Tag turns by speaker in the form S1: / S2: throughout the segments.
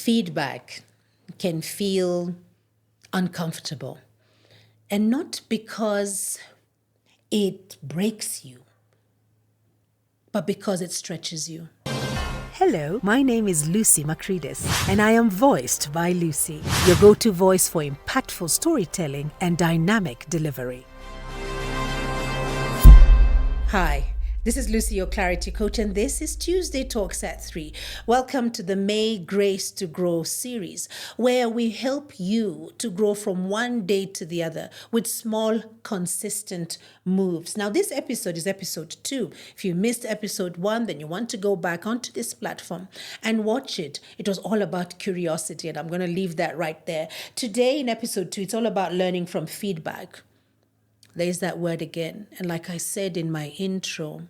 S1: feedback can feel uncomfortable, and not because it breaks you, but because it stretches you.
S2: Hello, my name is Lucy Macridis, and I am voiced by Lucy, your go-to voice for impactful storytelling and dynamic delivery.
S1: Hi, this is Lucy, your clarity coach, and this is Tuesday Talks at 3. Welcome to the May Grace to Grow series, where we help you to grow from one day to the other with small, consistent moves. Now, this episode is episode 2. If you missed episode 1, then you want to go back onto this platform and watch it. It was all about curiosity, and I'm going to leave that right there. Today, in episode 2, it's all about learning from feedback. There's that word again. And like I said in my intro,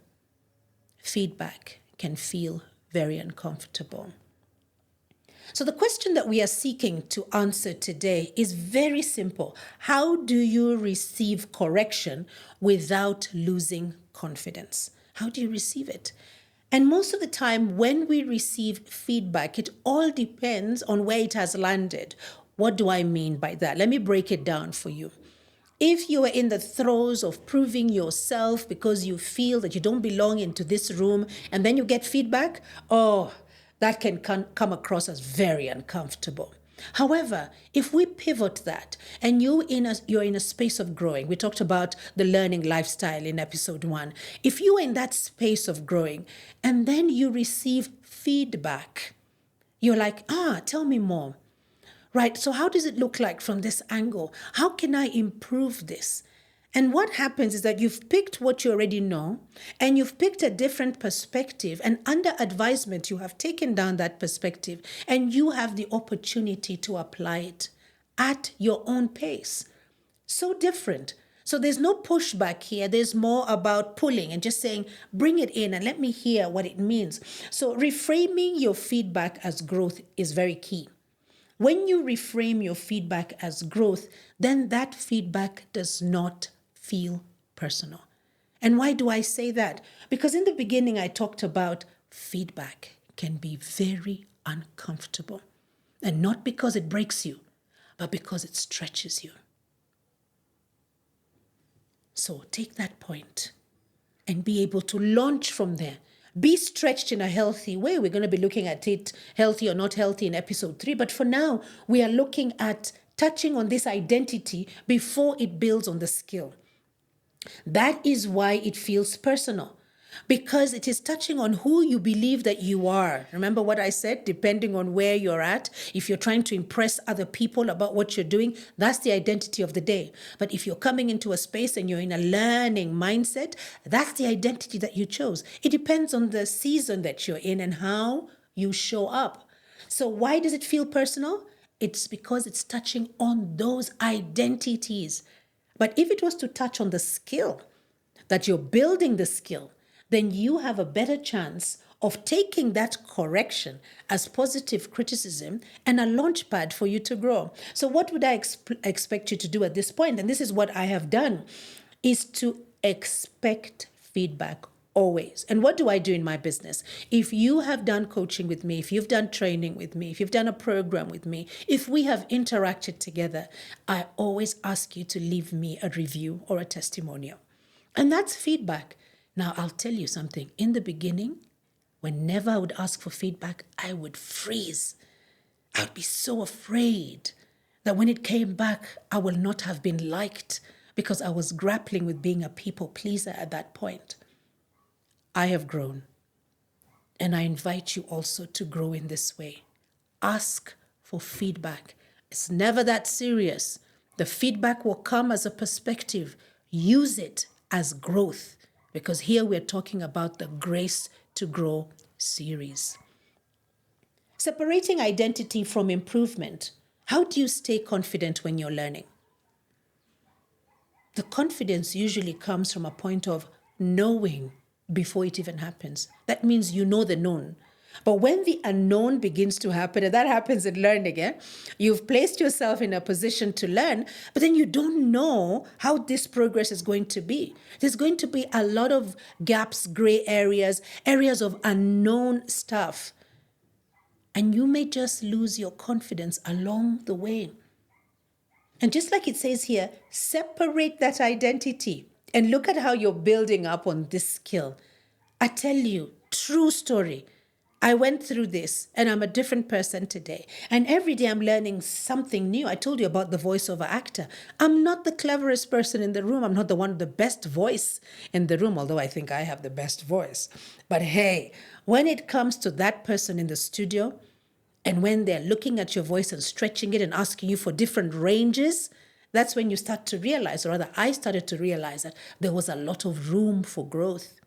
S1: feedback can feel very uncomfortable. So the question that we are seeking to answer today is very simple. How do you receive correction without losing confidence? How do you receive it? And most of the time when we receive feedback, it all depends on where it has landed. What do I mean by that? Let me break it down for you. If you are in the throes of proving yourself because you feel that you don't belong into this room and then you get feedback, that can come across as very uncomfortable. However, if we pivot that and you're in a space of growing, we talked about the learning lifestyle in episode 1. If you are in that space of growing and then you receive feedback, you're like, tell me more. Right, so how does it look like from this angle? How can I improve this? And what happens is that you've picked what you already know, and you've picked a different perspective, and under advisement, you have taken down that perspective, and you have the opportunity to apply it at your own pace. So different. So there's no pushback here. There's more about pulling and just saying, bring it in and let me hear what it means. So reframing your feedback as growth is very key. When you reframe your feedback as growth, then that feedback does not feel personal. And why do I say that? Because in the beginning, I talked about feedback can be very uncomfortable. And not because it breaks you, but because it stretches you. So take that point and be able to launch from there. Be stretched in a healthy way. We're going to be looking at it healthy or not healthy in episode 3. But for now, we are looking at touching on this identity before it builds on the skill. That is why it feels personal, because it is touching on who you believe that you are. Remember what I said, depending on where you're at. If you're trying to impress other people about what you're doing, that's the identity of the day. But if you're coming into a space and you're in a learning mindset, that's the identity that you chose. It depends on the season that you're in and how you show up. So why does it feel personal? It's because it's touching on those identities. But if it was to touch on the skill, that you're building the skill, then you have a better chance of taking that correction as positive criticism and a launch pad for you to grow. So what would I expect you to do at this point? And this is what I have done, is to expect feedback always. And what do I do in my business? If you have done coaching with me, if you've done training with me, if you've done a program with me, if we have interacted together, I always ask you to leave me a review or a testimonial. And that's feedback. Now, I'll tell you something. In the beginning, whenever I would ask for feedback, I would freeze. I would be so afraid that when it came back, I will not have been liked because I was grappling with being a people pleaser at that point. I have grown, and I invite you also to grow in this way. Ask for feedback. It's never that serious. The feedback will come as a perspective. Use it as growth. Because here we're talking about the Grace to Grow series. Separating identity from improvement. How do you stay confident when you're learning? The confidence usually comes from a point of knowing before it even happens. That means you know the known. But when the unknown begins to happen, and that happens in learning, you've placed yourself in a position to learn, but then you don't know how this progress is going to be. There's going to be a lot of gaps, gray areas, areas of unknown stuff. And you may just lose your confidence along the way. And just like it says here, separate that identity and look at how you're building up on this skill. I tell you, true story. I went through this and I'm a different person today. And every day I'm learning something new. I told you about the voiceover actor. I'm not the cleverest person in the room. I'm not the one with the best voice in the room, although I think I have the best voice. But hey, when it comes to that person in the studio, and when they're looking at your voice and stretching it and asking you for different ranges, that's when you start to realize, or rather, I started to realize that there was a lot of room for growth.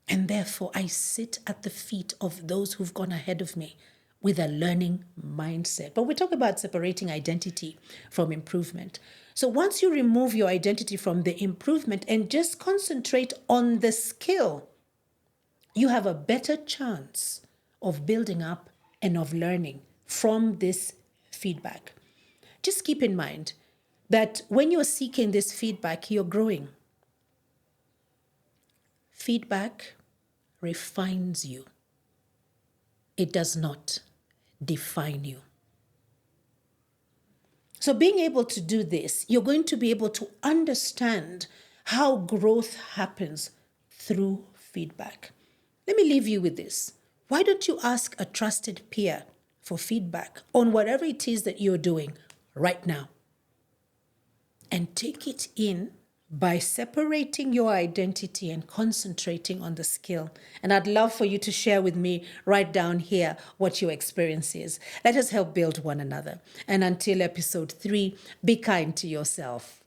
S1: And therefore, I sit at the feet of those who've gone ahead of me with a learning mindset. But we talk about separating identity from improvement. So once you remove your identity from the improvement and just concentrate on the skill, you have a better chance of building up and of learning from this feedback. Just keep in mind that when you're seeking this feedback, you're growing. Feedback refines you. It does not define you. So being able to do this, you're going to be able to understand how growth happens through feedback. Let me leave you with this. Why don't you ask a trusted peer for feedback on whatever it is that you're doing right now? And take it in by separating your identity and concentrating on the skill. And I'd love for you to share with me right down here what your experience is. Let us help build one another. And until episode 3, be kind to yourself.